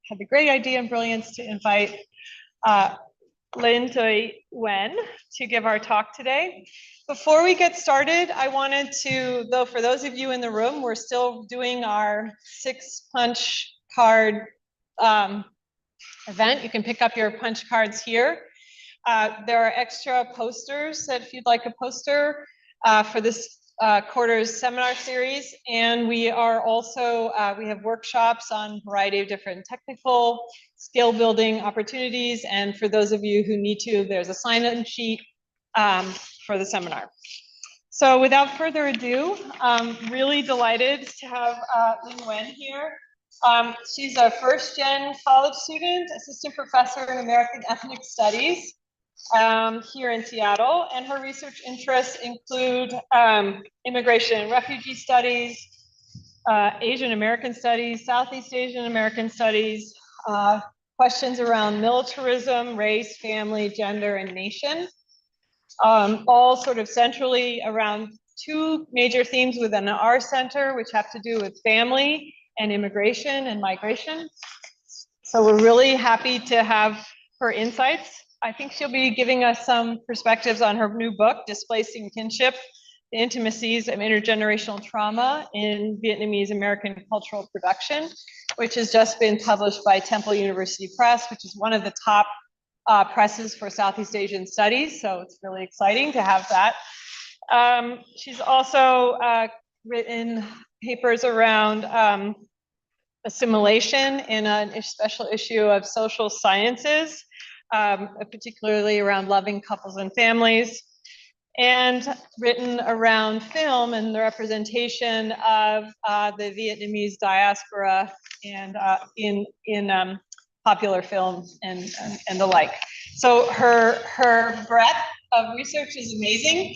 had the great idea and brilliance to invite Lin Wen to give our talk today. Before we get started, I wanted to, though, for those of you in the room, we're still doing our 6-punch card event. You can pick up your punch cards here. There are extra posters that if you'd like a poster for this quarter's seminar series, and we are also, we have workshops on a variety of different technical skill building opportunities, and for those of you who need to, there's a sign-in sheet for the seminar. So without further ado, I'm really delighted to have Lin Wen here. She's a first-gen college student, assistant professor in American Ethnic Studies here in Seattle, and her research interests include immigration and refugee studies, Asian American studies, Southeast Asian American studies, questions around militarism, race, family, gender, and nation, all sort of centrally around 2 major themes within our center, which have to do with family and immigration and migration. So we're really happy to have her insights. I think she'll be giving us some perspectives on her new book, Displacing, Kinship, the Intimacies of Intergenerational Trauma in Vietnamese American Cultural Production, which has just been published by Temple University Press, which is one of the top presses for Southeast Asian studies. So it's really exciting to have that. She's also written papers around assimilation in a special issue of Social Sciences, particularly around loving couples and families, and written around film and the representation of the Vietnamese diaspora and in popular film and the like. So her breadth of research is amazing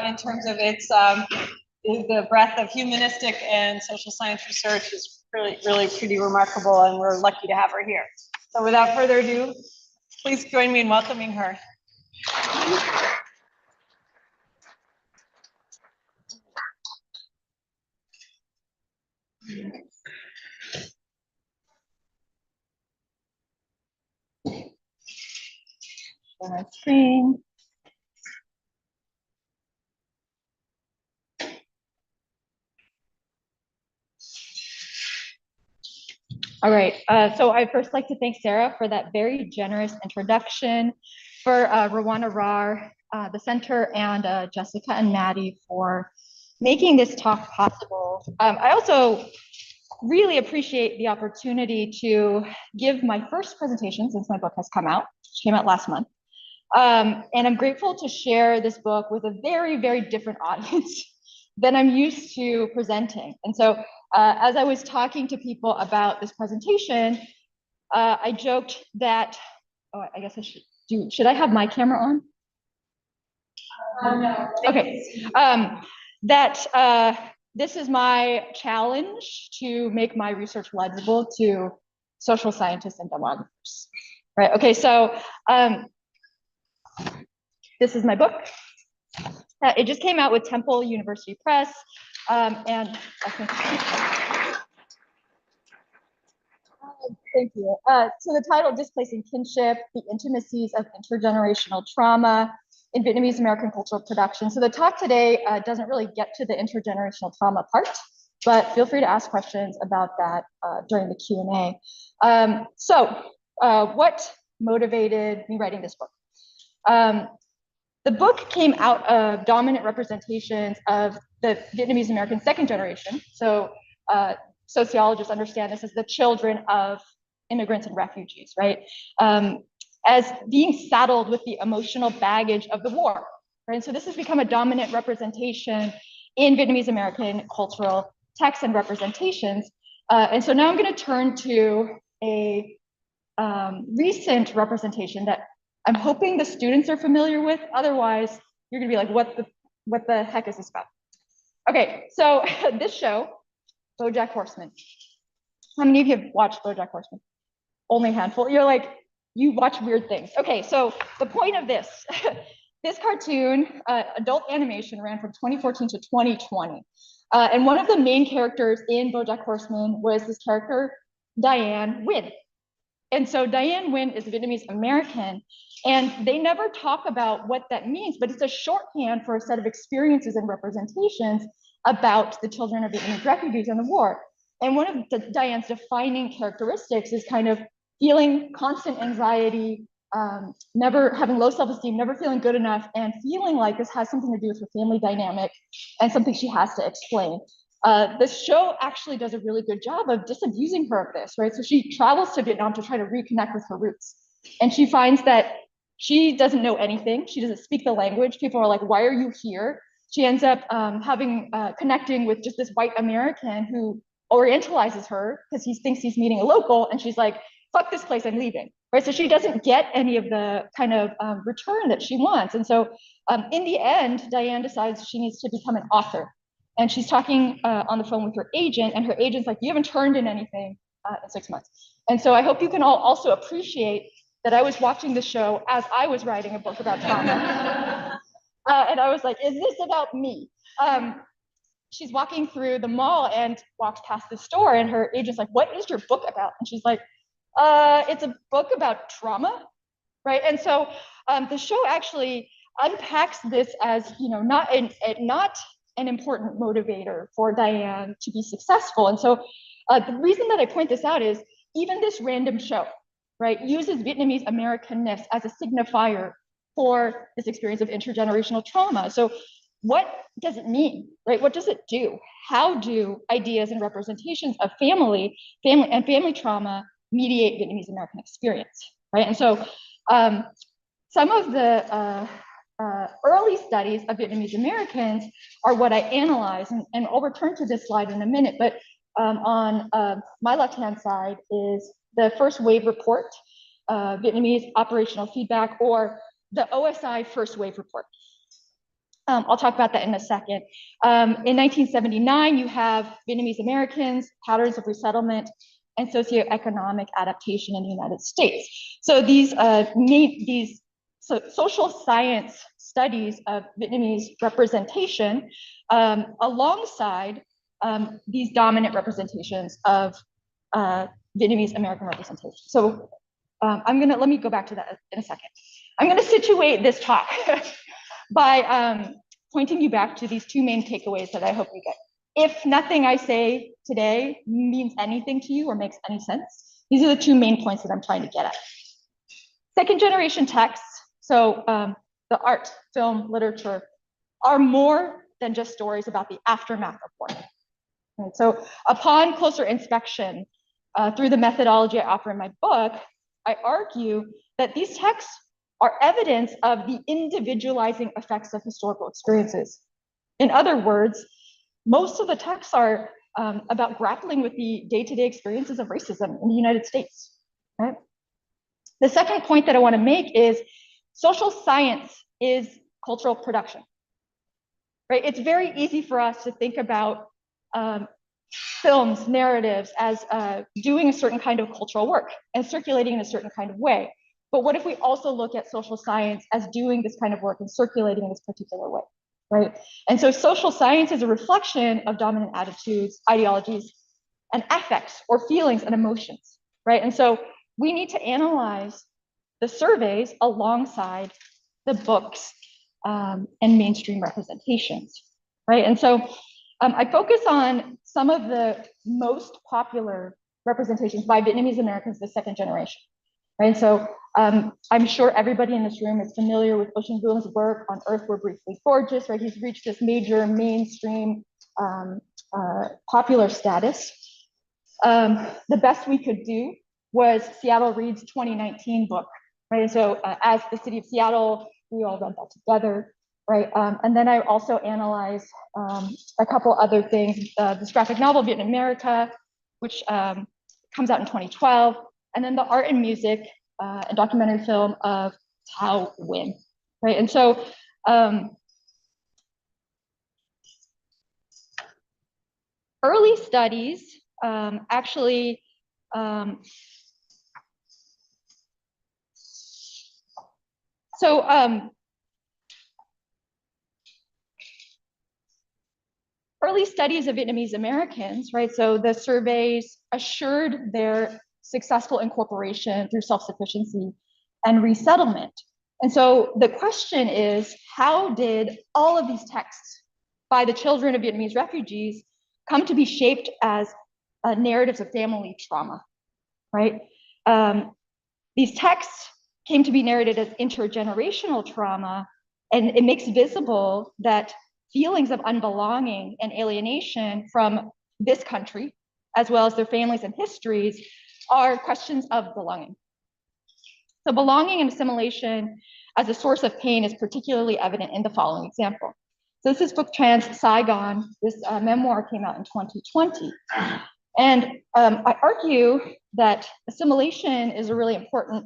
in terms of its the breadth of humanistic and social science research is really pretty remarkable, and we're lucky to have her here. So without further ado, please join me in welcoming her. On our screen. All right, so I'd first like to thank Sarah for that very generous introduction, for Rwana Rar, the center, and Jessica and Maddie for making this talk possible. I also really appreciate the opportunity to give my first presentation since my book has come out. It came out last month. And I'm grateful to share this book with a very, very different audience than I'm used to presenting. And so as I was talking to people about this presentation, I joked that, oh, I guess I should I have my camera on? No. Okay, that this is my challenge to make my research legible to social scientists and demographers, right? Okay, so this is my book. It just came out with Temple University Press, and I think, thank you. So the title, Displacing Kinship, the Intimacies of Intergenerational Trauma in Vietnamese American Cultural Production. So the talk today doesn't really get to the intergenerational trauma part, but feel free to ask questions about that during the Q&A. What motivated me writing this book? The book came out of dominant representations of the Vietnamese American second generation. So sociologists understand this as the children of immigrants and refugees, right? As being saddled with the emotional baggage of the war, right? And so this has become a dominant representation in Vietnamese American cultural texts and representations. And so now I'm going to turn to a recent representation that I'm hoping the students are familiar with. Otherwise, you're going to be like, what the heck is this about? Okay, so this show, BoJack Horseman. How many of you have watched BoJack Horseman? Only a handful. You're like, you watch weird things. Okay, so the point of this, this cartoon, adult animation, ran from 2014 to 2020. And one of the main characters in BoJack Horseman was this character, Diane Wynn. And so Diane Nguyen is Vietnamese American, and they never talk about what that means, but it's a shorthand for a set of experiences and representations about the children of Vietnamese refugees in the war. And one of Diane's defining characteristics is kind of feeling constant anxiety, never having low self-esteem, never feeling good enough, and feeling like this has something to do with her family dynamic and something she has to explain. The show actually does a really good job of disabusing her of this, right? So she travels to Vietnam to try to reconnect with her roots. And she finds that she doesn't know anything. She doesn't speak the language. People are like, why are you here? She ends up connecting with just this white American who orientalizes her because he thinks he's meeting a local. And she's like, fuck this place, I'm leaving, right? So she doesn't get any of the kind of return that she wants. And so in the end, Diane decides she needs to become an author. And she's talking on the phone with her agent, and her agent's like, you haven't turned in anything in 6 months. And so I hope you can all also appreciate that I was watching the show as I was writing a book about trauma. And I was like, is this about me? She's walking through the mall and walks past the store, and her agent's like, what is your book about? And she's like, it's a book about trauma, right? And so the show actually unpacks this as, not an important motivator for Diane to be successful. And so the reason that I point this out is even this random show, right, uses Vietnamese Americanness as a signifier for this experience of intergenerational trauma. So what does it mean, right? What does it do? How do ideas and representations of family trauma mediate Vietnamese American experience, right? And so some of the early studies of Vietnamese Americans are what I analyze, and I'll return to this slide in a minute, but on my left-hand side is the first wave report, Vietnamese operational feedback, or the OSI first wave report. I'll talk about that in a second. In 1979, you have Vietnamese Americans, patterns of resettlement, and socioeconomic adaptation in the United States. So these social science studies of Vietnamese representation alongside these dominant representations of Vietnamese American representation. So let me go back to that in a second. I'm gonna situate this talk by pointing you back to these two main takeaways that I hope you get. If nothing I say today means anything to you or makes any sense, these are the two main points that I'm trying to get at. Second generation texts, so the art, film, literature, are more than just stories about the aftermath of war. Right? So upon closer inspection, through the methodology I offer in my book, I argue that these texts are evidence of the individualizing effects of historical experiences. In other words, most of the texts are about grappling with the day-to-day experiences of racism in the United States. Right? The second point that I want to make is social science is cultural production. Right? It's very easy for us to think about films, narratives as doing a certain kind of cultural work and circulating in a certain kind of way. But what if we also look at social science as doing this kind of work and circulating in this particular way, right? And so social science is a reflection of dominant attitudes, ideologies, and affects or feelings and emotions, right? And so we need to analyze the surveys alongside the books and mainstream representations, right? And so I focus on some of the most popular representations by Vietnamese Americans, the second generation. Right, so I'm sure everybody in this room is familiar with Ocean Vuong's work on Earth We're Briefly Gorgeous, right? He's reached this major mainstream popular status. The best we could do was Seattle Read's 2019 book, right? And so as the city of Seattle, we all read that together, right? And then I also analyzed a couple other things, this graphic novel, Vietnam America, which comes out in 2012. And then the art and music and documentary film of Thao Nguyen, right? And so early studies actually early studies of Vietnamese Americans, right? So the surveys assured their successful incorporation through self-sufficiency and resettlement. And so the question is, how did all of these texts by the children of Vietnamese refugees come to be shaped as narratives of family trauma, right? These texts came to be narrated as intergenerational trauma, and it makes visible that feelings of unbelonging and alienation from this country, as well as their families and histories, are questions of belonging. So belonging and assimilation as a source of pain is particularly evident in the following example. So this is book Trans Saigon. This memoir came out in 2020. And I argue that assimilation is a really important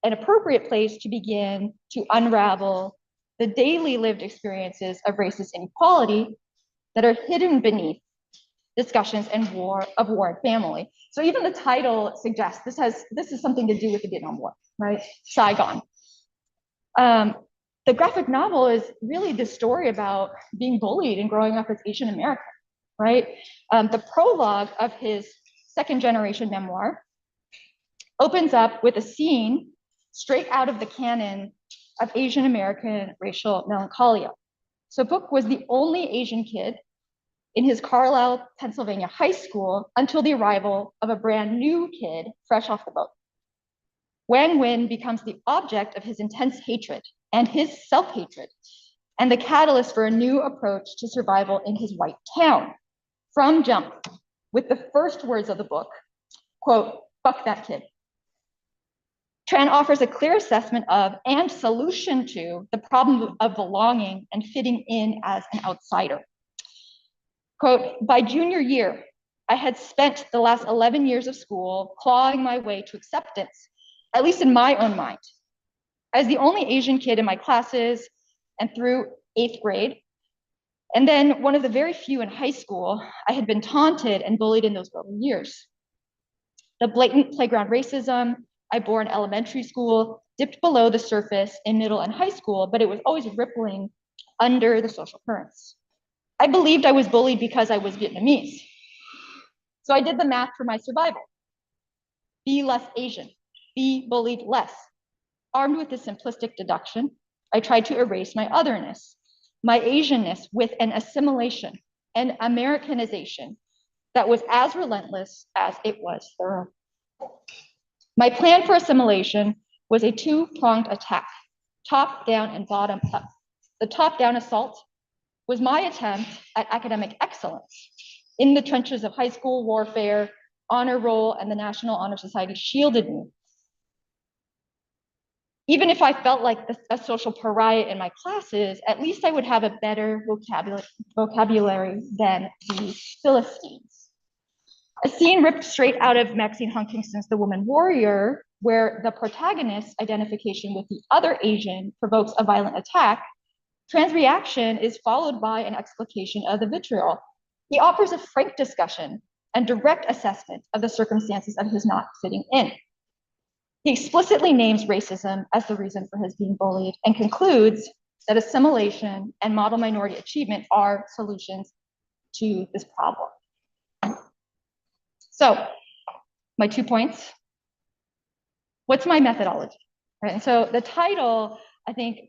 and appropriate place to begin to unravel the daily lived experiences of racist inequality that are hidden beneath discussions and war and family. So even the title suggests this is something to do with the Vietnam War, right? Saigon. The graphic novel is really the story about being bullied and growing up as Asian American, right? The prologue of his second generation memoir opens up with a scene straight out of the canon of Asian American racial melancholia. So Book was the only Asian kid in his Carlisle, Pennsylvania high school until the arrival of a brand new kid fresh off the boat. Wang Win becomes the object of his intense hatred and his self-hatred, and the catalyst for a new approach to survival in his white town. From jump, with the first words of the book, quote, "Fuck that kid." Tran offers a clear assessment of and solution to the problem of belonging and fitting in as an outsider. Quote, "By junior year, I had spent the last 11 years of school clawing my way to acceptance, at least in my own mind. As the only Asian kid in my classes and through 8th grade, and then one of the very few in high school, I had been taunted and bullied in those early years. The blatant playground racism I bore in elementary school dipped below the surface in middle and high school, but it was always rippling under the social currents. I believed I was bullied because I was Vietnamese. So I did the math for my survival. Be less Asian, be bullied less. Armed with this simplistic deduction, I tried to erase my otherness, my Asianness, with an assimilation, an Americanization that was as relentless as it was thorough. My plan for assimilation was a two-pronged attack, top down and bottom up. The top-down assault was my attempt at academic excellence. In the trenches of high school warfare, honor roll and the National Honor Society shielded me. Even if I felt like a social pariah in my classes, at least I would have a better vocabulary than the Philistines. A scene ripped straight out of Maxine Huntington's The Woman Warrior, where the protagonist's identification with the other Asian provokes a violent attack. Tran's reaction is followed by an explication of the vitriol. He offers a frank discussion and direct assessment of the circumstances of his not fitting in. He explicitly names racism as the reason for his being bullied and concludes that assimilation and model minority achievement are solutions to this problem. So, my 2 points. What's my methodology? Right, and so the title, I think,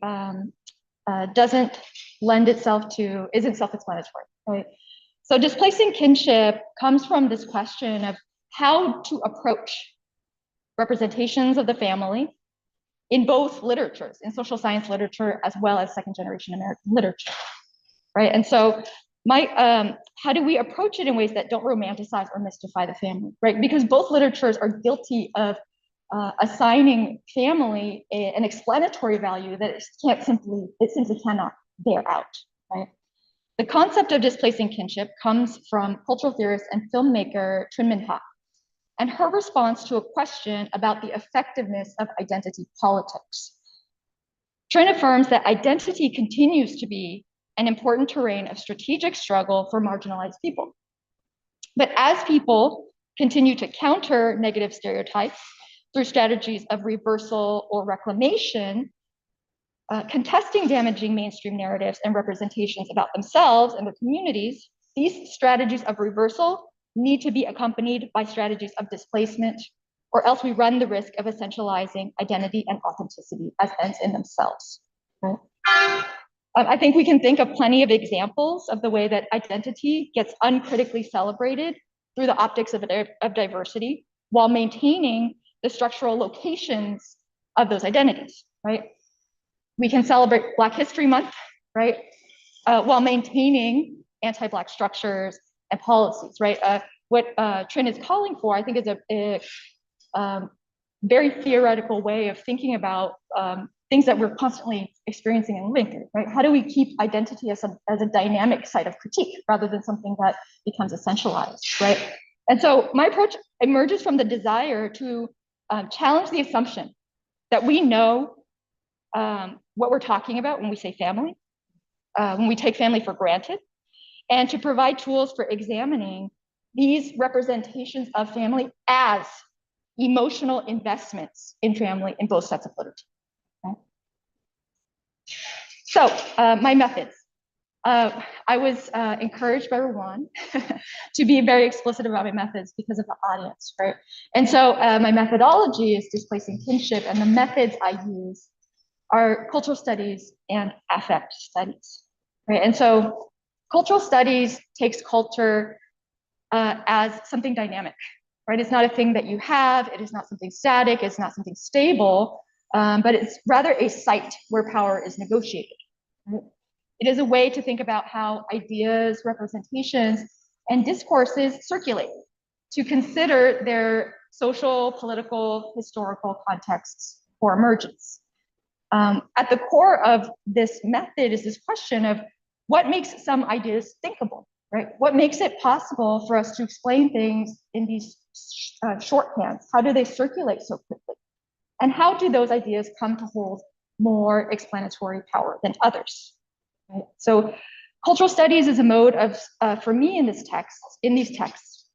doesn't lend itself to, isn't self-explanatory, right? So displacing kinship comes from this question of how to approach representations of the family in both literatures, in social science literature, as well as second generation American literature, right? And so how do we approach it in ways that don't romanticize or mystify the family, right? Because both literatures are guilty of assigning family an explanatory value that it simply cannot bear out, right? The concept of displacing kinship comes from cultural theorist and filmmaker Trinh Minh Ha, and her response to a question about the effectiveness of identity politics. Trinh affirms that identity continues to be an important terrain of strategic struggle for marginalized people. But as people continue to counter negative stereotypes through strategies of reversal or reclamation, contesting damaging mainstream narratives and representations about themselves and their communities, these strategies of reversal need to be accompanied by strategies of displacement or else we run the risk of essentializing identity and authenticity as ends in themselves. Right? I think we can think of plenty of examples of the way that identity gets uncritically celebrated through the optics of diversity while maintaining the structural locations of those identities, right? We can celebrate Black History Month, right? While maintaining anti-Black structures and policies, right? What Trin is calling for, I think, is a very theoretical way of thinking about things that we're constantly experiencing and living through, right? How do we keep identity as a dynamic site of critique rather than something that becomes essentialized, right? And so my approach emerges from the desire to challenge the assumption that we know what we're talking about when we say family, when we take family for granted, and to provide tools for examining these representations of family as emotional investments in family in both sets of literature. Okay? So my methods. I was encouraged by Rowan to be very explicit about my methods because of the audience, right? And so my methodology is displacing kinship, and the methods I use are cultural studies and affect studies, right? And so cultural studies takes culture as something dynamic, right? It's not a thing that you have, it is not something static, it's not something stable, but it's rather a site where power is negotiated. Right? It is a way to think about how ideas, representations, and discourses circulate, to consider their social, political, historical contexts for emergence. At the core of this method is this question of what makes some ideas thinkable, right? What makes it possible for us to explain things in these shorthands? How do they circulate so quickly? And how do those ideas come to hold more explanatory power than others? Right? So cultural studies is a mode of, for me in these texts,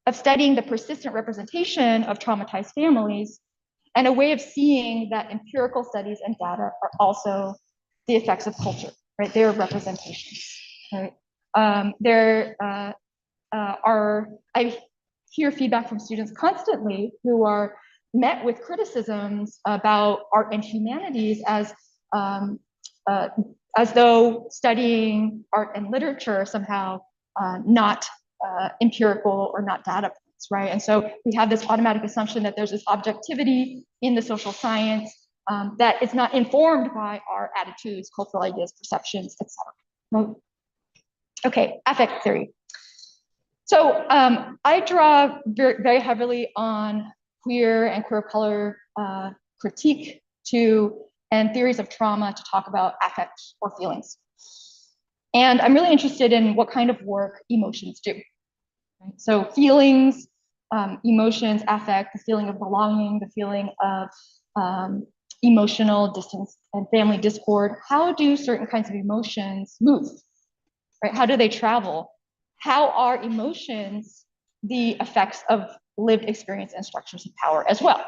of studying the persistent representation of traumatized families, and a way of seeing that empirical studies and data are also the effects of culture, right? They're representations, right? I hear feedback from students constantly who are met with criticisms about art and humanities as though studying art and literature somehow not empirical or not data points, right? And so we have this automatic assumption that there's this objectivity in the social science that is not informed by our attitudes, cultural ideas, perceptions, etc. Okay, affect theory. So I draw very heavily on queer and queer of color critique and theories of trauma to talk about affect or feelings. And I'm really interested in what kind of work emotions do. Right? So feelings, emotions, affect, the feeling of belonging, the feeling of emotional distance and family discord. How do certain kinds of emotions move? Right? How do they travel? How are emotions the effects of lived experience and structures of power as well?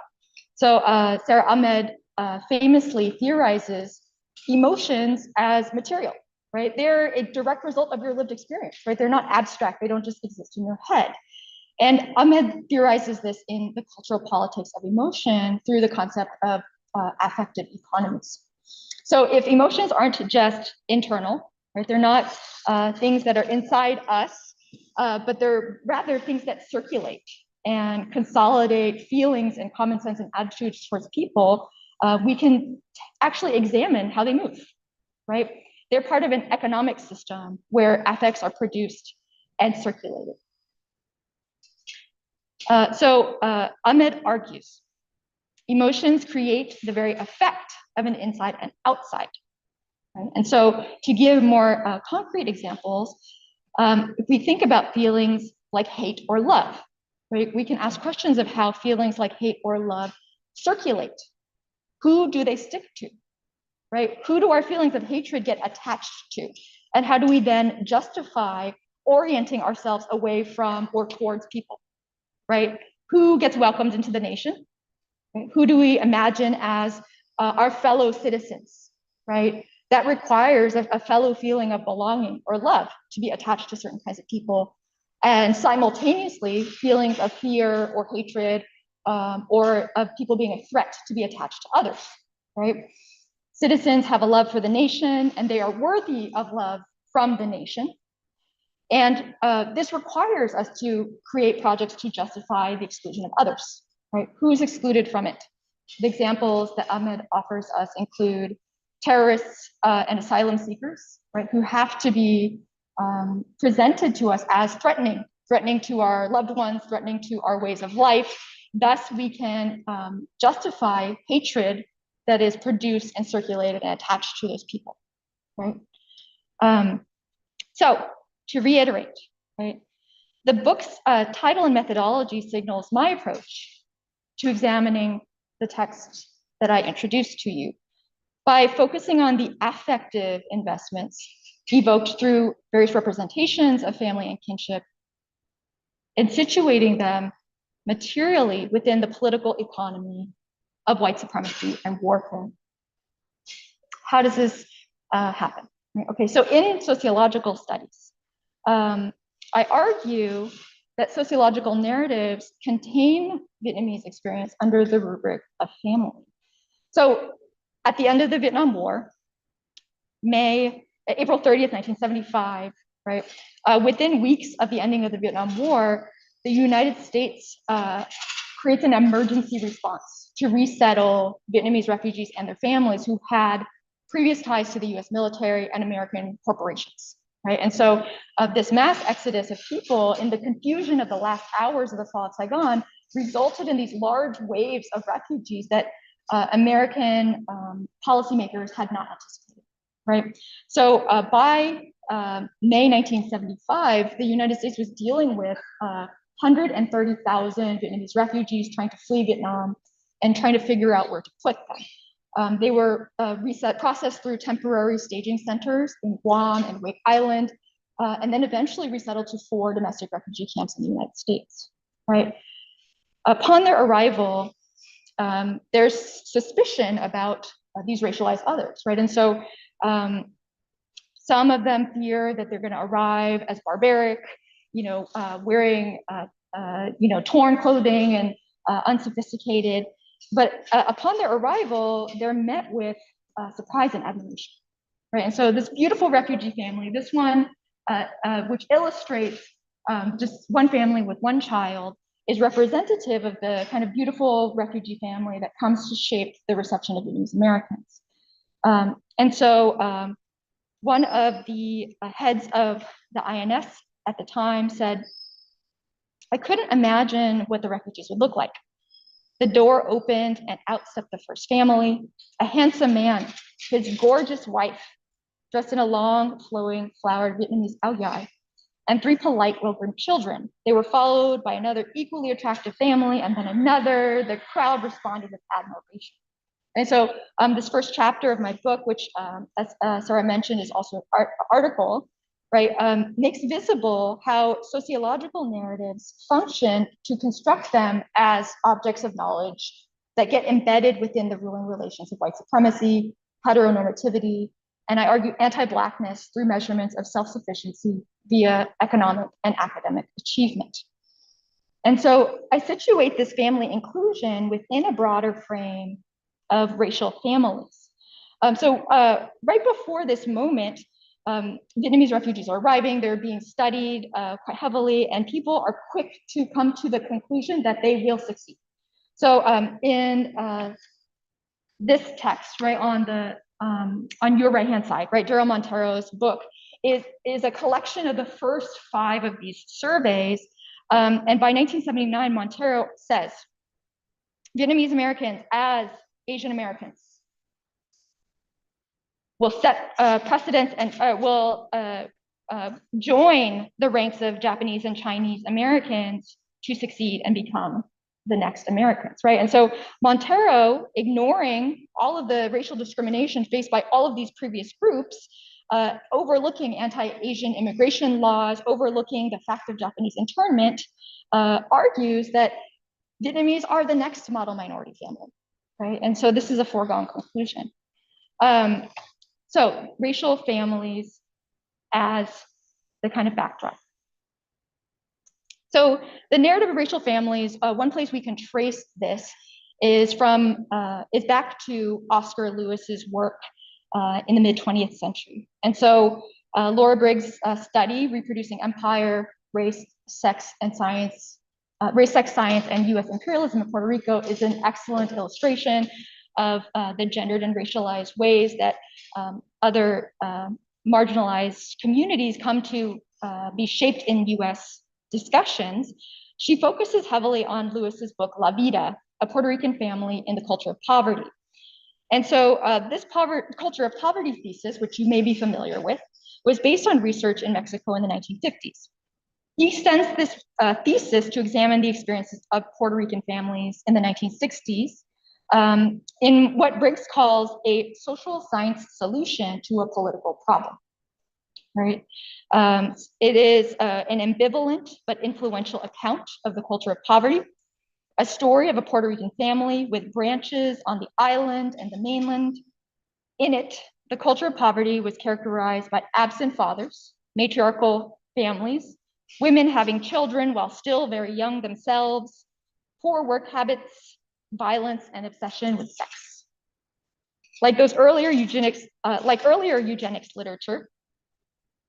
So Sarah Ahmed famously theorizes emotions as material, right? They're a direct result of your lived experience, right? They're not abstract, they don't just exist in your head. And Ahmed theorizes this in the cultural politics of emotion through the concept of affective economies. So if emotions aren't just internal, right? They're not things that are inside us, but they're rather things that circulate and consolidate feelings and common sense and attitudes towards people, we can actually examine how they move, right? They're part of an economic system where affects are produced and circulated. So Ahmed argues, emotions create the very effect of an inside and outside. Right? And so to give more concrete examples, if we think about feelings like hate or love, right, we can ask questions of how feelings like hate or love circulate. Who do they stick to, right? Who do our feelings of hatred get attached to? And how do we then justify orienting ourselves away from or towards people, right? Who gets welcomed into the nation? Right? Who do we imagine as our fellow citizens, right? That requires a fellow feeling of belonging or love to be attached to certain kinds of people. And simultaneously, feelings of fear or hatred or of people being a threat to be attached to others, right? Citizens have a love for the nation, and they are worthy of love from the nation. And this requires us to create projects to justify the exclusion of others, right? Who's excluded from it? The examples that Ahmed offers us include terrorists and asylum seekers, right? Who have to be presented to us as threatening to our loved ones, threatening to our ways of life. Thus, we can justify hatred that is produced and circulated and attached to those people, right? So to reiterate, right, the book's title and methodology signals my approach to examining the text that I introduced to you by focusing on the affective investments evoked through various representations of family and kinship and situating them materially within the political economy of white supremacy and warfare. How does this happen? Okay, so in sociological studies, I argue that sociological narratives contain Vietnamese experience under the rubric of family. So at the end of the Vietnam War, April 30th, 1975, right? Within weeks of the ending of the Vietnam War, the United States creates an emergency response to resettle Vietnamese refugees and their families who had previous ties to the US military and American corporations, right? And so this mass exodus of people in the confusion of the last hours of the fall of Saigon resulted in these large waves of refugees that American policymakers had not anticipated, right? So by May 1975, the United States was dealing with 130,000 Vietnamese refugees trying to flee Vietnam and trying to figure out where to put them. They were processed through temporary staging centers in Guam and Wake Island, and then eventually resettled to 4 domestic refugee camps in the United States, right? Upon their arrival, there's suspicion about these racialized others, right? And so some of them fear that they're gonna arrive as barbaric, wearing torn clothing and unsophisticated. But upon their arrival, they're met with surprise and admiration, right? And so this beautiful refugee family, this one, which illustrates just one family with one child, is representative of the kind of beautiful refugee family that comes to shape the reception of Vietnamese Americans. And so one of the heads of the INS at the time said, "I couldn't imagine what the refugees would look like. The door opened and out stepped the first family, a handsome man, his gorgeous wife, dressed in a long, flowing, flowered Vietnamese áo dài, and 3 polite, well-groomed children. They were followed by another equally attractive family, and then another. The crowd responded with admiration." And so this first chapter of my book, which as Sarah mentioned is also an article, right, makes visible how sociological narratives function to construct them as objects of knowledge that get embedded within the ruling relations of white supremacy, heteronormativity, and I argue anti-Blackness through measurements of self-sufficiency via economic and academic achievement. And so I situate this family inclusion within a broader frame of racial families. So right before this moment, Vietnamese refugees are arriving, they're being studied quite heavily, and people are quick to come to the conclusion that they will succeed. So in this text, right, on your right-hand side, right, Daryl Montero's book is a collection of the first 5 of these surveys. And by 1979, Montero says, Vietnamese Americans as Asian Americans will set precedents and will join the ranks of Japanese and Chinese Americans to succeed and become the next Americans, right? And so Montero, ignoring all of the racial discrimination faced by all of these previous groups, overlooking anti-Asian immigration laws, overlooking the fact of Japanese internment, argues that Vietnamese are the next model minority family, right? And so this is a foregone conclusion. So racial families as the kind of backdrop. So the narrative of racial families, one place we can trace this is back to Oscar Lewis's work in the mid-20th century. And so Laura Briggs' study, Reproducing Empire, Race, Sex, Science, and U.S. Imperialism in Puerto Rico is an excellent illustration of the gendered and racialized ways that other marginalized communities come to be shaped in U.S. discussions. She focuses heavily on Lewis's book, La Vida, A Puerto Rican Family in the Culture of Poverty. And so this culture of poverty thesis, which you may be familiar with, was based on research in Mexico in the 1950s. He extends this thesis to examine the experiences of Puerto Rican families in the 1960s in what Briggs calls a social science solution to a political problem. Right? It is an ambivalent but influential account of the culture of poverty, a story of a Puerto Rican family with branches on the island and the mainland. In it, the culture of poverty was characterized by absent fathers, matriarchal families, women having children while still very young themselves, poor work habits, violence, and obsession with sex. Like earlier eugenics literature,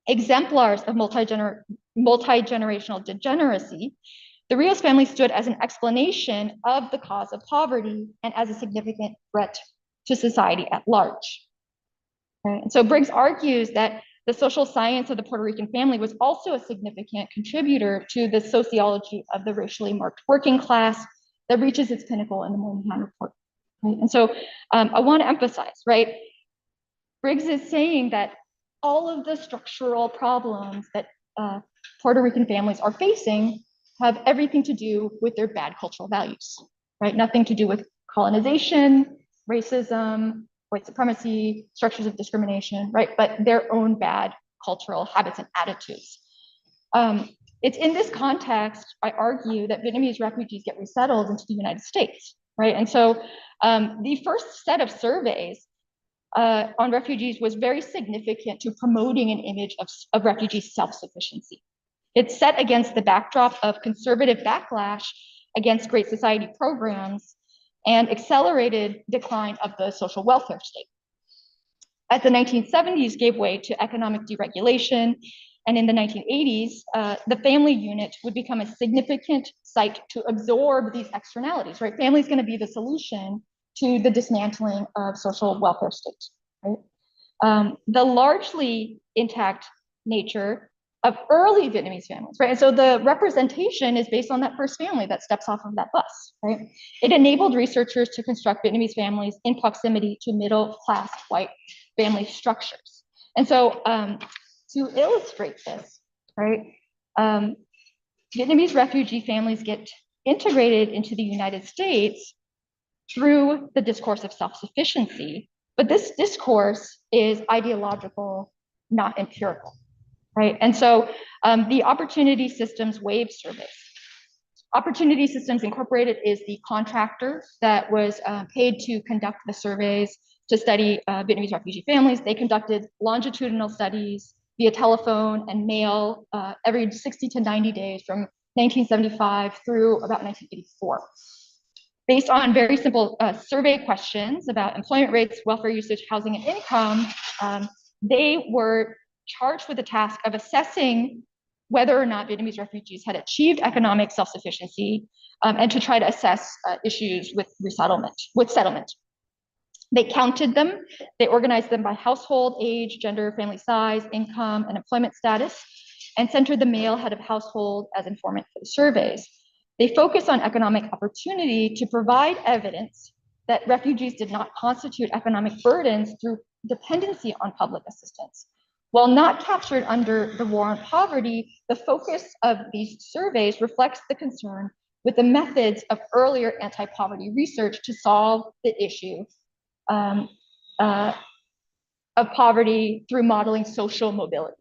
exemplars of multi-generational degeneracy, the Rios family stood as an explanation of the cause of poverty and as a significant threat to society at large. Right? And so Briggs argues that the social science of the Puerto Rican family was also a significant contributor to the sociology of the racially marked working class that reaches its pinnacle in the Moynihan Report. Right? And so I want to emphasize, right? Briggs is saying that all of the structural problems that Puerto Rican families are facing have everything to do with their bad cultural values, right? Nothing to do with colonization, racism, white supremacy, structures of discrimination, right? But their own bad cultural habits and attitudes. It's in this context, I argue, that Vietnamese refugees get resettled into the United States, right? And so the first set of surveys on refugees was very significant to promoting an image of refugee self-sufficiency. It's set against the backdrop of conservative backlash against Great Society programs and accelerated decline of the social welfare state. As the 1970s gave way to economic deregulation, and in the 1980s, the family unit would become a significant site to absorb these externalities, right? Family is going to be the solution to the dismantling of social welfare state, right? The largely intact nature of early Vietnamese families, right? And so the representation is based on that first family that steps off of that bus, right? It enabled researchers to construct Vietnamese families in proximity to middle-class white family structures. And so to illustrate this, right, Vietnamese refugee families get integrated into the United States through the discourse of self-sufficiency, but this discourse is ideological, not empirical. Right? And so the Opportunity Systems Wave surveys. Opportunity Systems Incorporated is the contractor that was paid to conduct the surveys to study Vietnamese refugee families. They conducted longitudinal studies via telephone and mail every 60 to 90 days from 1975 through about 1984. Based on very simple survey questions about employment rates, welfare usage, housing, and income, they were charged with the task of assessing whether or not Vietnamese refugees had achieved economic self-sufficiency and to try to assess issues with settlement. They counted them, they organized them by household, age, gender, family size, income, and employment status, and centered the male head of household as informant for the surveys. They focus on economic opportunity to provide evidence that refugees did not constitute economic burdens through dependency on public assistance. While not captured under the war on poverty, the focus of these surveys reflects the concern with the methods of earlier anti-poverty research to solve the issue of poverty through modeling social mobility,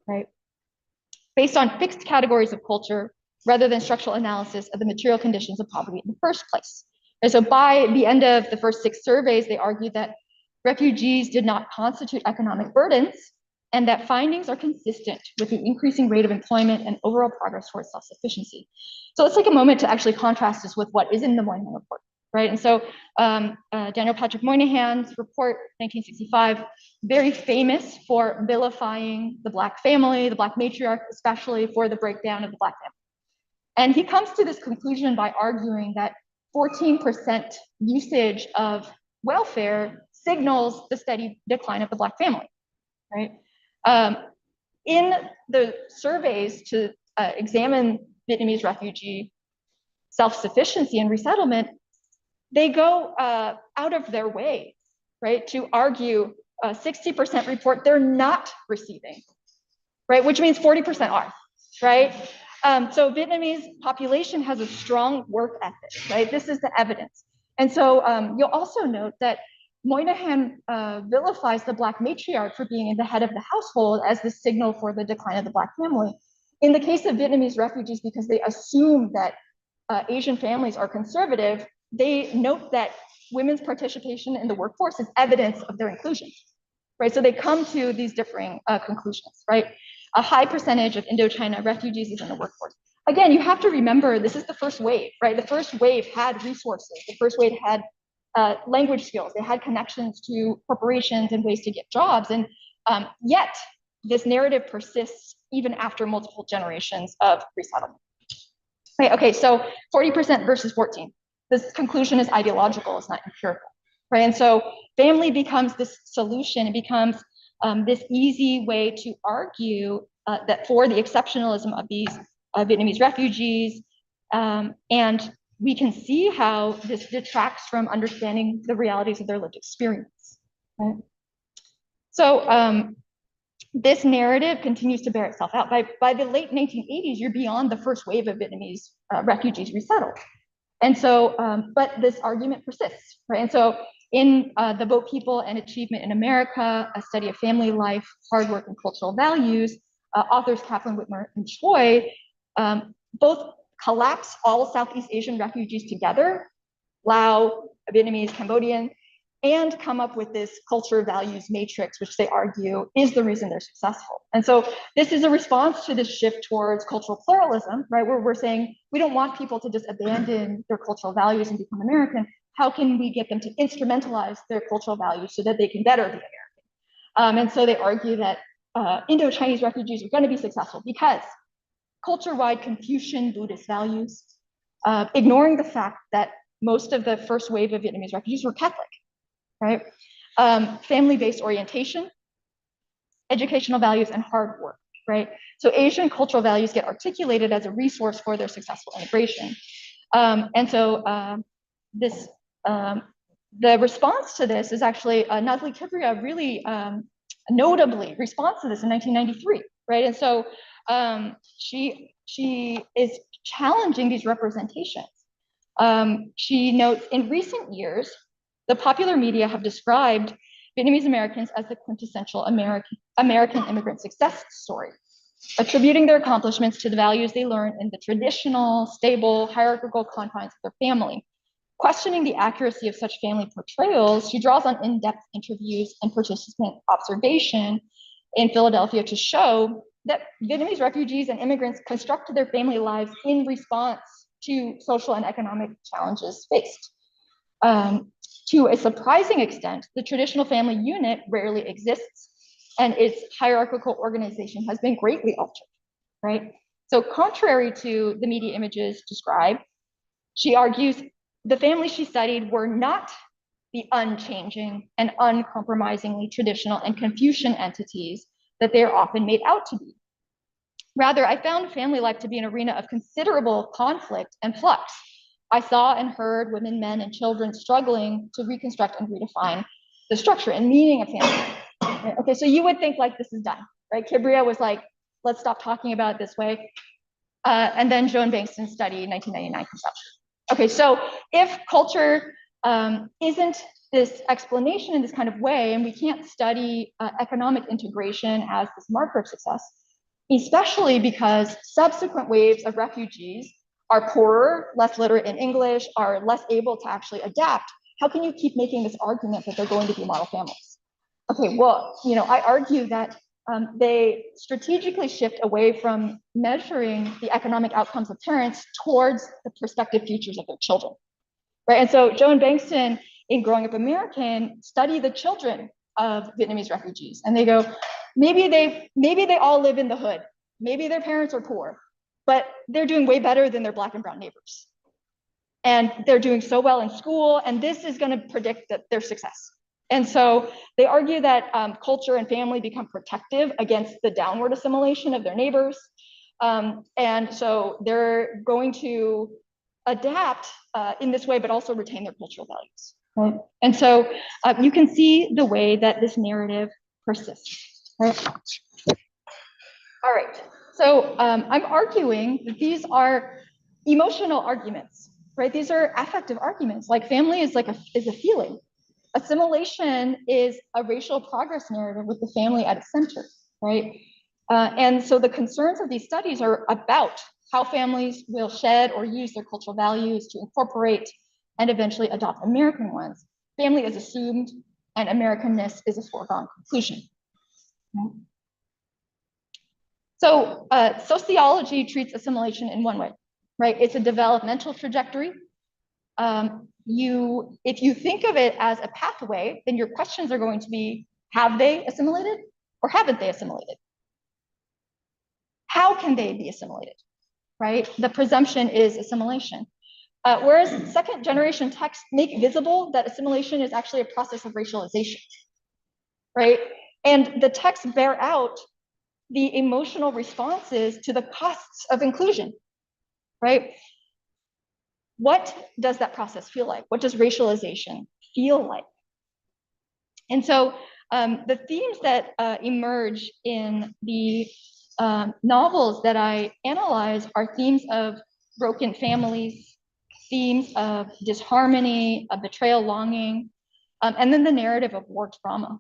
right? Based on fixed categories of culture rather than structural analysis of the material conditions of poverty in the first place. And so by the end of the first 6 surveys, they argued that refugees did not constitute economic burdens and that findings are consistent with the increasing rate of employment and overall progress towards self-sufficiency. So let's take a moment to actually contrast this with what is in the Moynihan report, right? And so Daniel Patrick Moynihan's report, 1965, very famous for vilifying the Black family, the Black matriarch, especially for the breakdown of the Black family. And he comes to this conclusion by arguing that 14% usage of welfare signals the steady decline of the Black family, right? In the surveys to examine Vietnamese refugee self-sufficiency and resettlement, they go out of their way, right, to argue 60% report they're not receiving, right, which means 40% are, right? So Vietnamese population has a strong work ethic, right? This is the evidence. And so you'll also note that Moynihan vilifies the Black matriarch for being the head of the household as the signal for the decline of the Black family. In the case of Vietnamese refugees, because they assume that Asian families are conservative, they note that women's participation in the workforce is evidence of their inclusion, right? So they come to these differing conclusions, right? A high percentage of Indochina refugees is in the workforce. Again, you have to remember, this is the first wave, right? The first wave had resources. The first wave had language skills. They had connections to corporations and ways to get jobs. And yet, this narrative persists even after multiple generations of resettlement. Right, okay, so 40% versus 14. This conclusion is ideological, it's not empirical, right? And so family becomes this solution, it becomes this easy way to argue that for the exceptionalism of these Vietnamese refugees, and we can see how this detracts from understanding the realities of their lived experience, right? So this narrative continues to bear itself out. By the late 1980s, you're beyond the first wave of Vietnamese refugees resettled. And so, but this argument persists, right? And so in the Boat People and Achievement in America, a study of family life, hard work, and cultural values, authors Kaplan, Whitmer, and Choi both collapse all Southeast Asian refugees together, Lao, Vietnamese, Cambodian, and come up with this culture values matrix, which they argue is the reason they're successful. And so this is a response to this shift towards cultural pluralism, right? Where we're saying, we don't want people to just abandon their cultural values and become American. How can we get them to instrumentalize their cultural values so that they can better be American? And so they argue that Indo-Chinese refugees are gonna be successful because culture-wide Confucian Buddhist values, ignoring the fact that most of the first wave of Vietnamese refugees were Catholic, right? Family-based orientation, educational values, and hard work, right? So Asian cultural values get articulated as a resource for their successful integration. And so the response to this is actually, Nazli Kibria really notably responds to this in 1993, right? And so she is challenging these representations. She notes, in recent years, the popular media have described Vietnamese Americans as the quintessential American immigrant success story, attributing their accomplishments to the values they learned in the traditional, stable, hierarchical confines of their family. Questioning the accuracy of such family portrayals, she draws on in-depth interviews and participant observation in Philadelphia to show that Vietnamese refugees and immigrants constructed their family lives in response to social and economic challenges faced. To a surprising extent, the traditional family unit rarely exists, and its hierarchical organization has been greatly altered, right? So contrary to the media images described, she argues the families she studied were not the unchanging and uncompromisingly traditional and Confucian entities that they are often made out to be. Rather, I found family life to be an arena of considerable conflict and flux. I saw and heard women, men, and children struggling to reconstruct and redefine the structure and meaning of family. Okay, so you would think like this is done, right? Kibria was like, let's stop talking about it this way. And then Joan Bankston's study, 1999, comes out. Okay, so if culture isn't this explanation in this kind of way, and we can't study economic integration as this marker of success, especially because subsequent waves of refugees are poorer, less literate in English, are less able to actually adapt, how can you keep making this argument that they're going to be model families? Okay, well, I argue that they strategically shift away from measuring the economic outcomes of parents towards the prospective futures of their children, right? And so Joe and Bankston, in Growing Up American, study the children of Vietnamese refugees, and they go, maybe they all live in the hood, maybe their parents are poor, but they're doing way better than their Black and brown neighbors, and they're doing so well in school, and this is going to predict that their success. And so they argue that culture and family become protective against the downward assimilation of their neighbors, and so they're going to adapt in this way, but also retain their cultural values. Right? And so you can see the way that this narrative persists. Right? All right. So I'm arguing that these are emotional arguments, right? These are affective arguments. Like family is like is a feeling. Assimilation is a racial progress narrative with the family at its center, right? And so the concerns of these studies are about how families will shed or use their cultural values to incorporate and eventually adopt American ones. Family is assumed, and Americanness is a foregone conclusion. Right? So sociology treats assimilation in one way, right? It's a developmental trajectory. If you think of it as a pathway, then your questions are going to be, have they assimilated or haven't they assimilated? How can they be assimilated, right? The presumption is assimilation. Whereas second generation texts make visible that assimilation is actually a process of racialization, right? And the texts bear out the emotional responses to the costs of inclusion, right? What does that process feel like? What does racialization feel like? And so the themes that emerge in the novels that I analyze are themes of broken families, themes of disharmony, of betrayal, longing, and then the narrative of war trauma,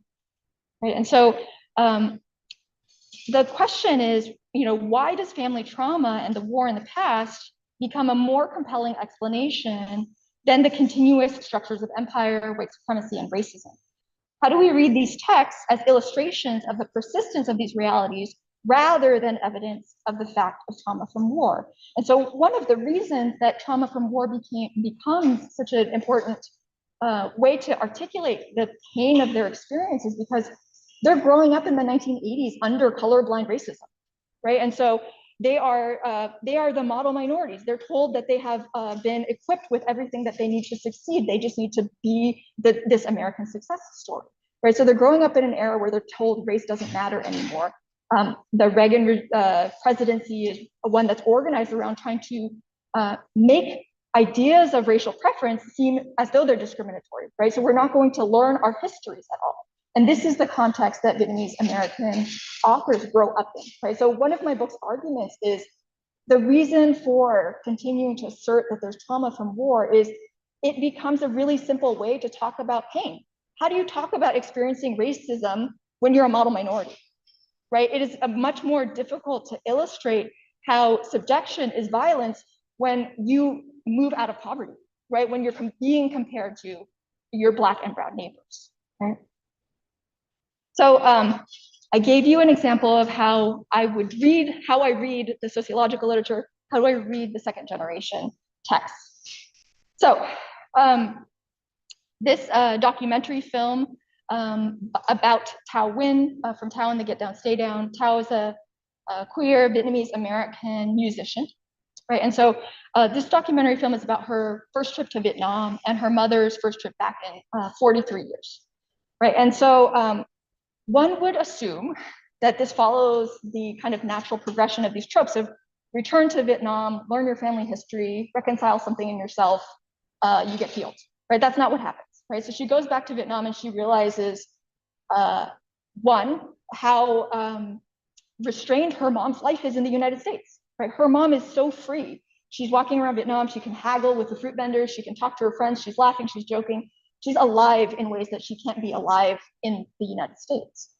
right? And so the question is, why does family trauma and the war in the past become a more compelling explanation than the continuous structures of empire, white supremacy, and racism? How do we read these texts as illustrations of the persistence of these realities rather than evidence of the fact of trauma from war? And so one of the reasons that trauma from war becomes such an important way to articulate the pain of their experience is because they're growing up in the 1980s under colorblind racism, right? And so they are the model minorities. They're told that they have been equipped with everything that they need to succeed. They just need to be this American success story, right? So they're growing up in an era where they're told race doesn't matter anymore. The Reagan presidency is one that's organized around trying to make ideas of racial preference seem as though they're discriminatory, right? So we're not going to learn our histories at all. And this is the context that Vietnamese American authors grow up in, right? So one of my book's arguments is the reason for continuing to assert that there's trauma from war is it becomes a really simple way to talk about pain. How do you talk about experiencing racism when you're a model minority, right? It is much more difficult to illustrate how subjection is violence when you move out of poverty, right? When you're being compared to your Black and brown neighbors, right? So I gave you an example of how I read the sociological literature, how do I read the second generation texts. So this documentary film about Thao Nguyen from Thao and the Get Down, Stay Down. Thao is a queer Vietnamese American musician, right? And so this documentary film is about her first trip to Vietnam and her mother's first trip back in 43 years, right? And so one would assume that this follows the kind of natural progression of these tropes of return to Vietnam, learn your family history, reconcile something in yourself, you get healed, right? That's not what happens, right? So she goes back to Vietnam and she realizes, one, how restrained her mom's life is in the United States, right? Her mom is so free. She's walking around Vietnam, she can haggle with the fruit vendors, she can talk to her friends, she's laughing, she's joking. She's alive in ways that she can't be alive in the United States,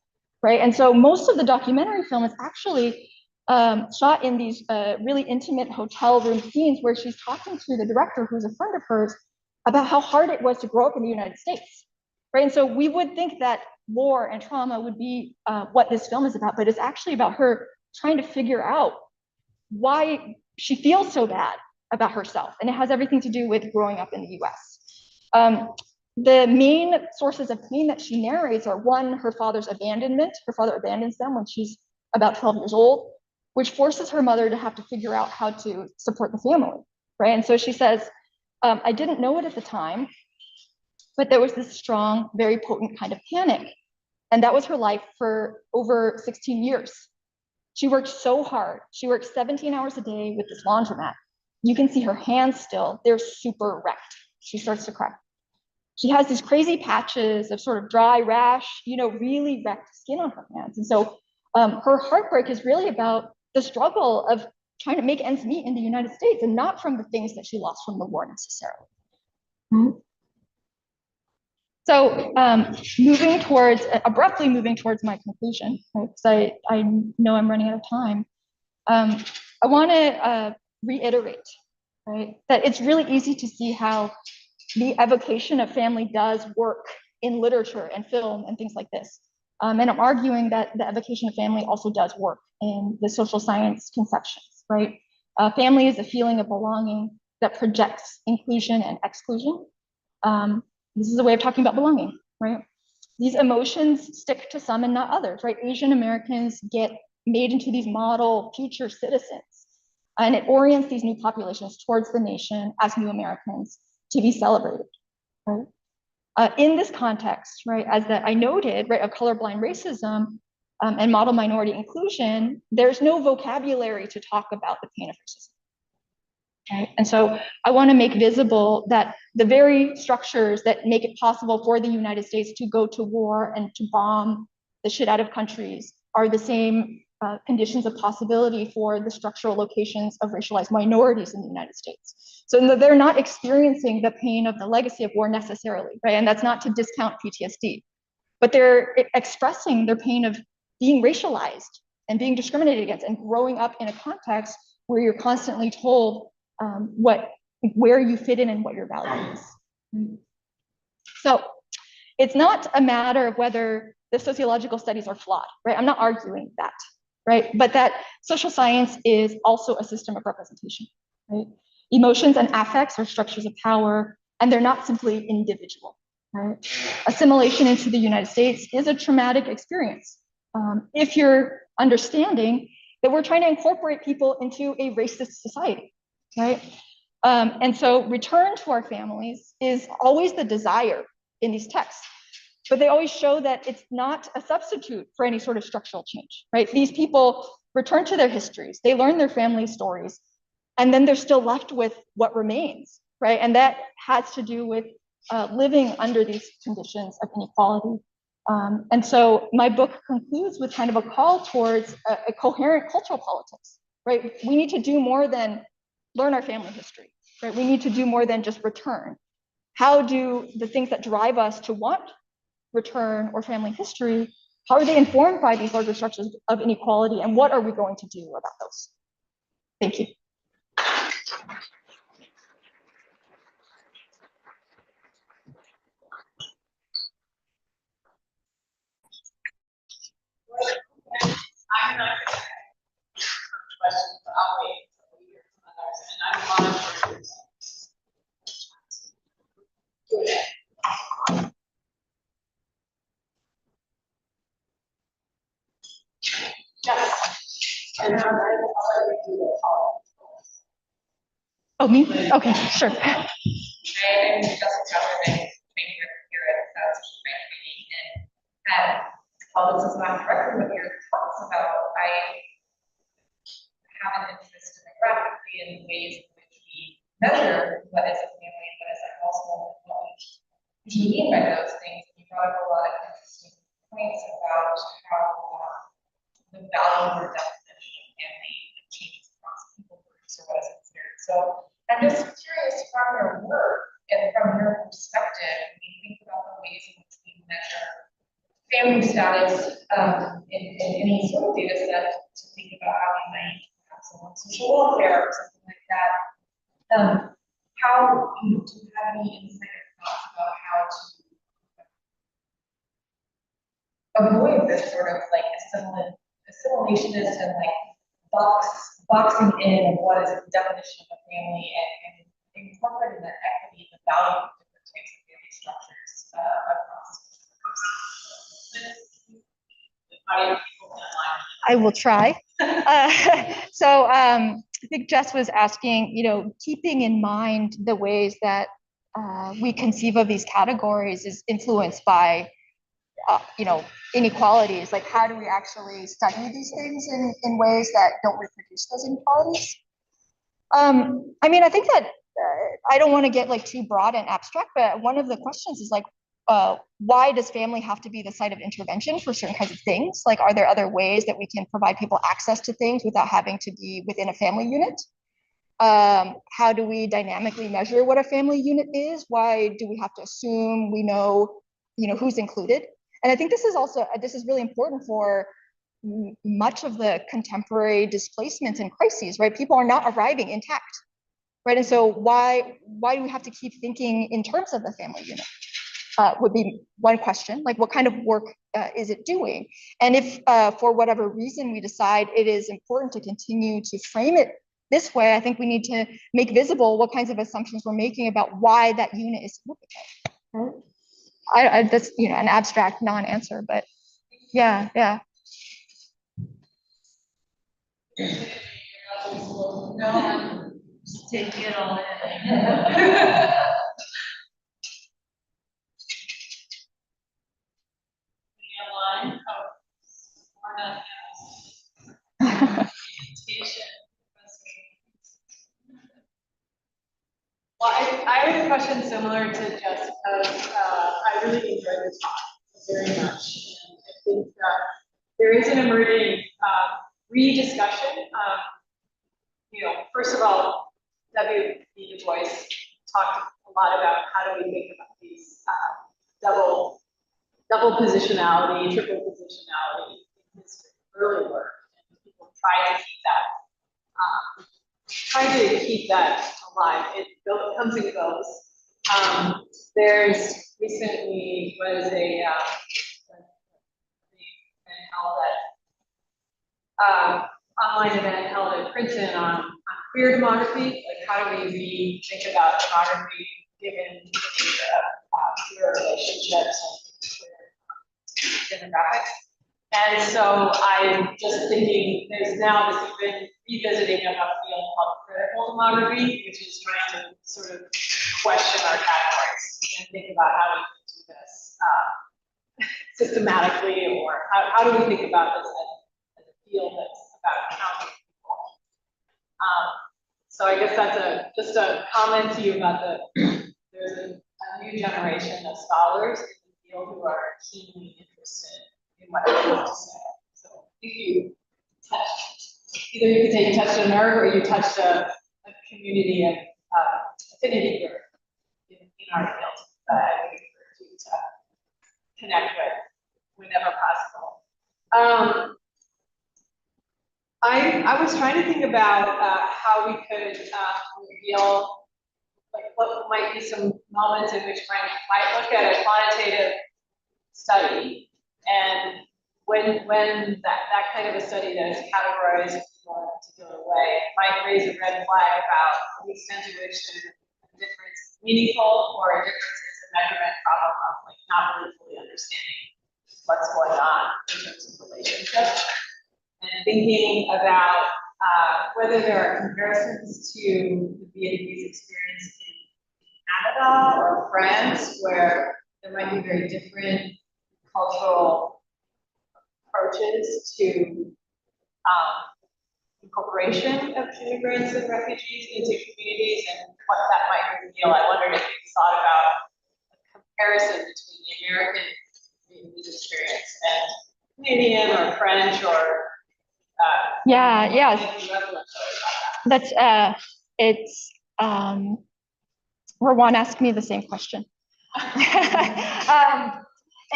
right? And so most of the documentary film is actually shot in these really intimate hotel room scenes where she's talking to the director, who's a friend of hers, about how hard it was to grow up in the United States, right? And so we would think that war and trauma would be what this film is about, but it's actually about her trying to figure out why she feels so bad about herself. And it has everything to do with growing up in the US. The main sources of pain that she narrates are, one, her father's abandonment. Her father abandons them when she's about 12 years old, which forces her mother to have to figure out how to support the family, right? And so she says, I didn't know it at the time, but there was this strong, very potent kind of panic. And that was her life for over 16 years. She worked so hard. She worked 17 hours a day with this laundromat. You can see her hands still, they're super wrecked. She starts to cry. She has these crazy patches of sort of dry rash, really wrecked skin on her hands. And so her heartbreak is really about the struggle of trying to make ends meet in the United States, and not from the things that she lost from the war necessarily. So abruptly moving towards my conclusion, right? Because I know I'm running out of time. I want to reiterate, right, that it's really easy to see how the evocation of family does work in literature and film and things like this. And I'm arguing that the evocation of family also does work in the social science conceptions, right? Family is a feeling of belonging that projects inclusion and exclusion. This is a way of talking about belonging, right? These emotions stick to some and not others, right? Asian Americans get made into these model future citizens, and it orients these new populations towards the nation as new Americans to be celebrated, right? In this context, right, as that I noted, right, of colorblind racism and model minority inclusion, there's no vocabulary to talk about the pain of racism. Okay? And so I want to make visible that the very structures that make it possible for the United States to go to war and to bomb the shit out of countries are the same conditions of possibility for the structural locations of racialized minorities in the United States. So they're not experiencing the pain of the legacy of war necessarily, right? And that's not to discount PTSD, but they're expressing their pain of being racialized and being discriminated against and growing up in a context where you're constantly told where you fit in and what your value is. So it's not a matter of whether the sociological studies are flawed, right? I'm not arguing that, right? But that social science is also a system of representation, right? Emotions and affects are structures of power, and they're not simply individual, right? Assimilation into the United States is a traumatic experience. If you're understanding that we're trying to incorporate people into a racist society, right? And so return to our families is always the desire in these texts, but they always show that it's not a substitute for any sort of structural change, right? These people return to their histories, they learn their family stories, and then they're still left with what remains, right? And that has to do with living under these conditions of inequality. And so my book concludes with kind of a call towards a coherent cultural politics, right? We need to do more than learn our family history, right? We need to do more than just return. How do the things that drive us to want return or family history, how are they informed by these larger structures of inequality, and what are we going to do about those? Thank you. I'm not going to questions, but I'll wait until we hear from others, and I'm monitoring this. Go ahead. Yes. And I'll let you do the call. Oh, me? Okay, sure. I am just training here at such great training, and while this is not directly what you're talking about, I have an interest demographically in ways in which we measure what is a family and what is a household, and what we mean by those things. You brought up a lot of interesting points about how the value or definition of family changes across people groups or what is considered. So I'm just curious from your work and from your perspective, when you think about the ways in which we measure family status in any sort of data set, to think about how we might have someone social welfare or something like that. How do you have any insight or thoughts about how to avoid this sort of like assimilationist and like boxing in of what is the definition of a family and incorporating the equity, the value of different types of family structures across. I will try. I think Jess was asking, keeping in mind the ways that we conceive of these categories is influenced by, inequalities. Like, how do we actually study these things in ways that don't reproduce those inequalities? I think that I don't want to get like too broad and abstract, but one of the questions is like, why does family have to be the site of intervention for certain kinds of things? Like, are there other ways that we can provide people access to things without having to be within a family unit? How do we dynamically measure what a family unit is? Why do we have to assume we know, who's included? And I think this is really important for much of the contemporary displacements and crises, right? People are not arriving intact, right? And so why do we have to keep thinking in terms of the family unit? Would be one question, like what kind of work is it doing? And if for whatever reason we decide it is important to continue to frame it this way, I think we need to make visible what kinds of assumptions we're making about why that unit is significant. Right? That's an abstract non-answer, but yeah. No, just taking it all in. Well, I have a question similar to Jessica's. I really enjoyed this talk very much. And I think that there is an emerging rediscussion. First of all, W.B. Du Bois talked a lot about how do we think about these double positionality, triple positionality in his early work. And people try to keep that alive. It comes and goes. There's recently was a online event held at Princeton on queer demography. Like, how do we rethink about demography given the nature of queer relationships and queer demographics? And so I'm just thinking there's now this even revisiting of a field called critical demography, which is trying to sort of question our categories and think about how we can do this systematically, or how do we think about this as a field that's about counting people. So I guess that's just a comment to you about there's a new generation of scholars in the field who are keenly interested in what I have to say. So if you touched, either you could say you touched a nerve or you touched a community of affinity group in our field that I would encourage you to connect with whenever possible. I was trying to think about how we could reveal, like, what might be some moments in which one might look at a quantitative study, and when that kind of a study that is categorized in a particular way might raise a red flag about the extent to which there's a difference meaningful or a difference is a measurement problem of like not really fully understanding what's going on in terms of relationships. And thinking about whether there are comparisons to the Vietnamese experience in Canada or France, where there might be very different cultural approaches to incorporation of immigrants and refugees into communities, and what that might reveal. I wondered if you thought about a comparison between the American Vietnamese experience and Canadian or French or That's it's Rawan asked me the same question.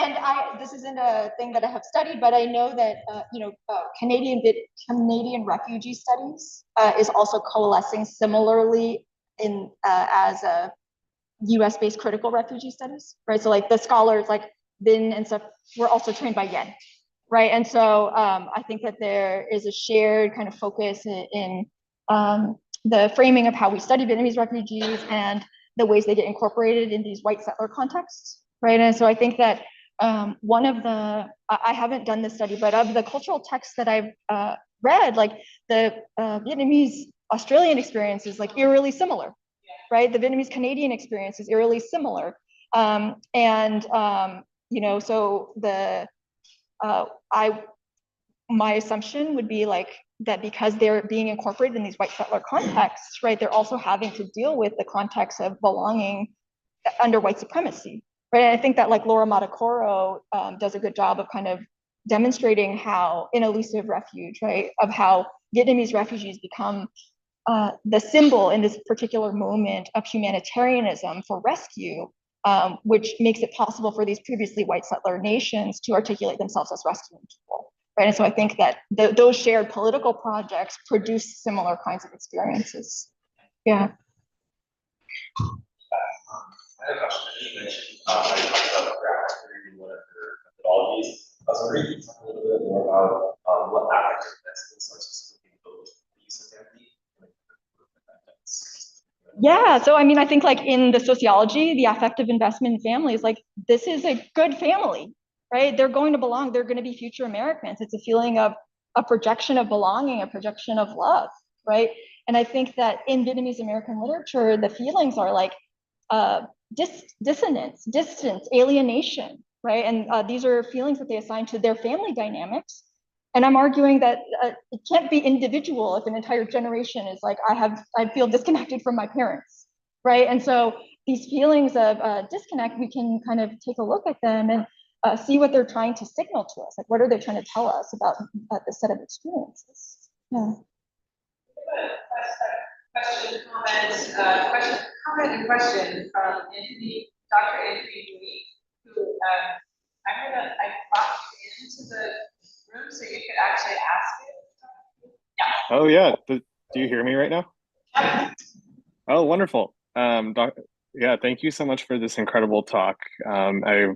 And this isn't a thing that I have studied, but I know that Canadian refugee studies is also coalescing similarly in as a US-based critical refugee studies, right? So like the scholars, like Vin and stuff were also trained by Yen, right? And so I think that there is a shared kind of focus in the framing of how we study Vietnamese refugees and the ways they get incorporated in these white settler contexts, right? And so I think that one of the, I haven't done this study, but of the cultural texts that I've read, like the Vietnamese Australian experience is like eerily similar, right? The Vietnamese Canadian experience is eerily similar. You know, so my assumption would be like that because they're being incorporated in these white settler contexts, right? They're also having to deal with the context of belonging under white supremacy, right? And I think that like Laura Matacoro does a good job of kind of demonstrating how in Elusive Refuge, right, of how Vietnamese refugees become the symbol in this particular moment of humanitarianism for rescue, which makes it possible for these previously white settler nations to articulate themselves as rescuing people, right? And so I think that those shared political projects produce similar kinds of experiences. Yeah. I had a question. You mentioned, I talked about graphic reading, one of your methodologies. I was wondering if you could talk a little bit more about what affective investments are specifically built for the use of empathy. Yeah, so I mean, I think like in the sociology, the affective investment in families, like this is a good family, right? They're going to belong, they're going to be future Americans. It's a feeling of a projection of belonging, a projection of love, right? And I think that in Vietnamese American literature, the feelings are like dissonance, distance, alienation, right? And these are feelings that they assign to their family dynamics. And I'm arguing that it can't be individual if an entire generation is like, I feel disconnected from my parents, right? And so these feelings of disconnect, we can kind of take a look at them and see what they're trying to signal to us. Like, what are they trying to tell us about this set of experiences? Yeah. Question, comment and question from Anthony, Dr. Anthony Louis, who I brought you into the room so you could actually ask it. Yeah. Oh yeah. Do you hear me right now? Yeah. Oh, wonderful. Yeah, thank you so much for this incredible talk. I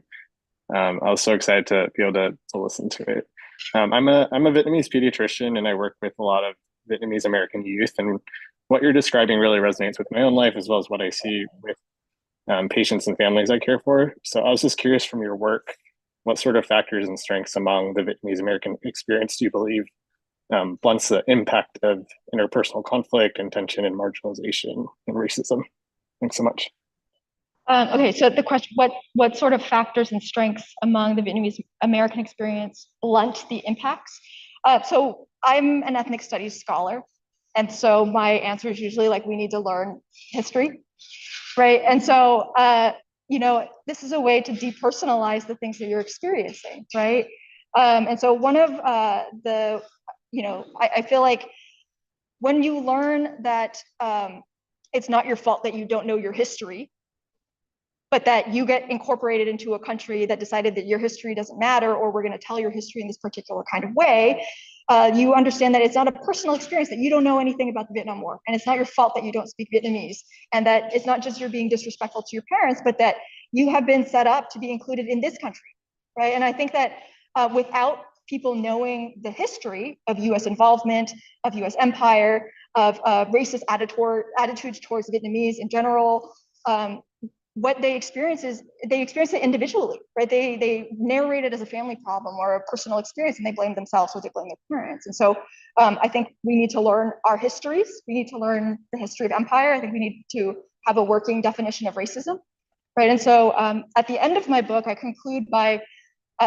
was so excited to be able to listen to it. I'm a Vietnamese pediatrician, and I work with a lot of Vietnamese American youth, and what you're describing really resonates with my own life as well as what I see with patients and families I care for. So I was just curious from your work, what sort of factors and strengths among the Vietnamese American experience do you believe blunts the impact of interpersonal conflict and tension and marginalization and racism? Thanks so much. Okay, so the question, what sort of factors and strengths among the Vietnamese American experience blunt the impacts? So I'm an ethnic studies scholar, and so my answer is usually like, we need to learn history, right? And so, you know, this is a way to depersonalize the things that you're experiencing, right? And so one of you know, I feel like when you learn that it's not your fault that you don't know your history, but that you get incorporated into a country that decided that your history doesn't matter, or we're going to tell your history in this particular kind of way, you understand that it's not a personal experience, that you don't know anything about the Vietnam War, and it's not your fault that you don't speak Vietnamese, and that it's not just you're being disrespectful to your parents, but that you have been set up to be included in this country, right? And I think that without people knowing the history of US involvement, of US empire, of racist attitudes towards Vietnamese in general, what they experience is they experience it individually, right? They narrate it as a family problem or a personal experience, and they blame themselves or they blame their parents. And so I think we need to learn our histories. We need to learn the history of empire. I think we need to have a working definition of racism, right? And so at the end of my book, I conclude by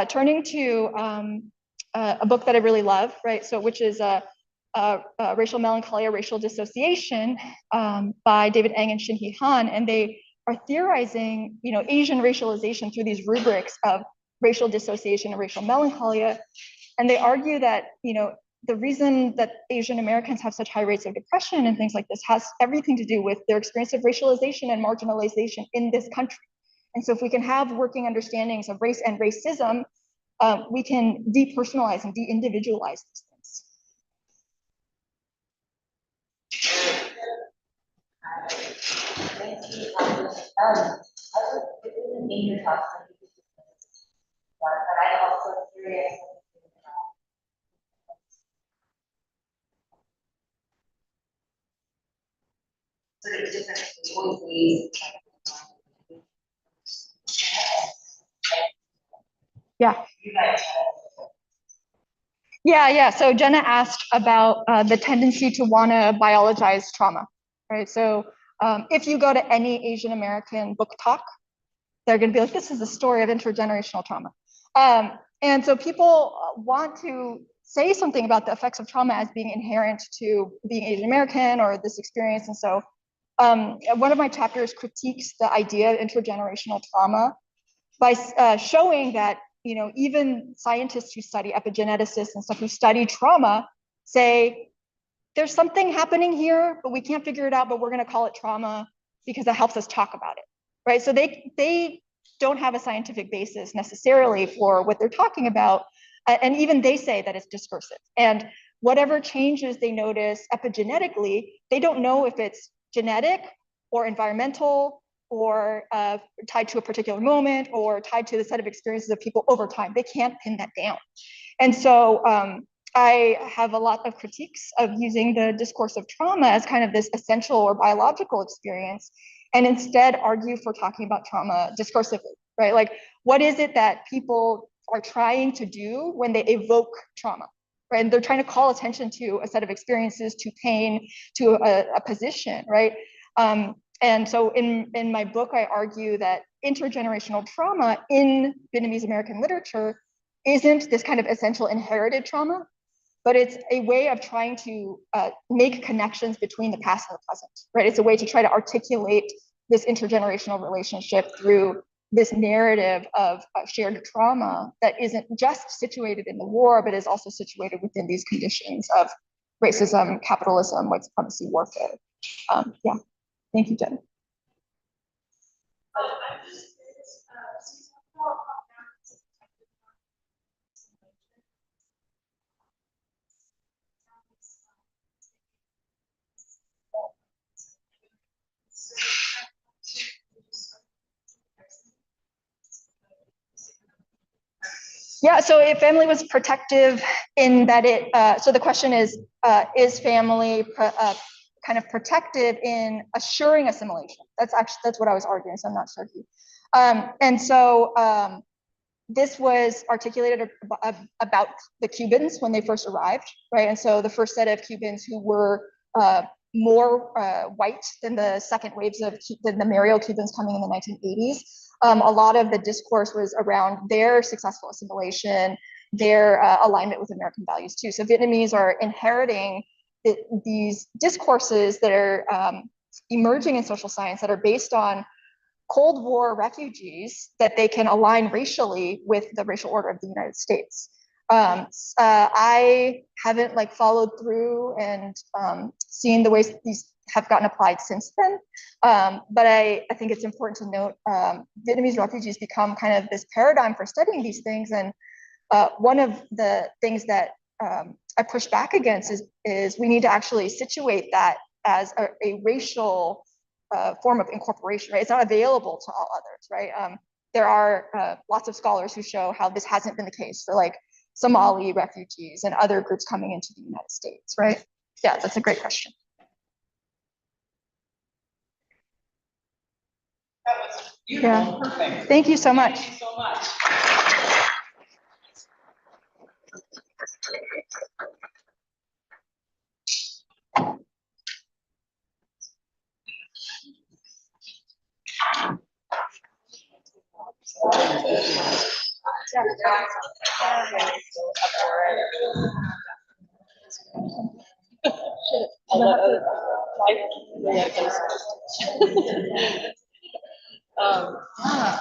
turning to a book that I really love, right? So which is Racial Melancholia, Racial Dissociation by David Eng and Shin Hee Han, and they are theorizing, you know, Asian racialization through these rubrics of racial dissociation and racial melancholia. And they argue that, you know, the reason that Asian Americans have such high rates of depression and things like this has everything to do with their experience of racialization and marginalization in this country. And so if we can have working understandings of race and racism, we can depersonalize and de-individualize these things. Thank you. I was in your talk, curious. Sort of different ways. Yeah. Yeah. So Jenna asked about the tendency to want to biologize trauma, right? So if you go to any Asian American book talk, they're going to be like, this is the story of intergenerational trauma. And so people want to say something about the effects of trauma as being inherent to being Asian American or this experience. And so one of my chapters critiques the idea of intergenerational trauma by showing that, you know, even scientists who study epigeneticists and stuff who study trauma say there's something happening here, but we can't figure it out, but we're going to call it trauma because that helps us talk about it, right? So they don't have a scientific basis necessarily for what they're talking about, and even they say that it's discursive. And whatever changes they notice epigenetically, they don't know if it's genetic or environmental or tied to a particular moment or tied to the set of experiences of people over time. They can't pin that down. And so I have a lot of critiques of using the discourse of trauma as kind of this essential or biological experience, and instead argue for talking about trauma discursively, right? Like, what is it that people are trying to do when they evoke trauma, right? And they're trying to call attention to a set of experiences, to pain, to a position, right? And so in my book, I argue that intergenerational trauma in Vietnamese American literature isn't this kind of essential inherited trauma, but it's a way of trying to make connections between the past and the present, right? It's a way to try to articulate this intergenerational relationship through this narrative of shared trauma that isn't just situated in the war, but is also situated within these conditions of racism, capitalism, white supremacy, warfare. Yeah, thank you, Jen. Yeah, so if family was protective in that it, so the question is family kind of protective in assuring assimilation? That's what I was arguing, so I'm not sure. And so this was articulated about the Cubans when they first arrived, right? And so the first set of Cubans who were more white than the second waves of the Mariel Cubans coming in the 1980s. A lot of the discourse was around their successful assimilation, their alignment with American values too. So Vietnamese are inheriting these discourses that are emerging in social science that are based on Cold War refugees that they can align racially with the racial order of the United States. I haven't followed through and seen the ways that these have gotten applied since then. But I think it's important to note Vietnamese refugees become kind of this paradigm for studying these things. And one of the things that I push back against is we need to actually situate that as a racial form of incorporation, right? It's not available to all others, right? There are lots of scholars who show how this hasn't been the case for Somali refugees and other groups coming into the United States, right? Yeah, that's a great question. That was beautiful. Yeah. Perfect. Thank you so much. Thank you so much.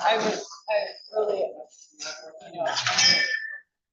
I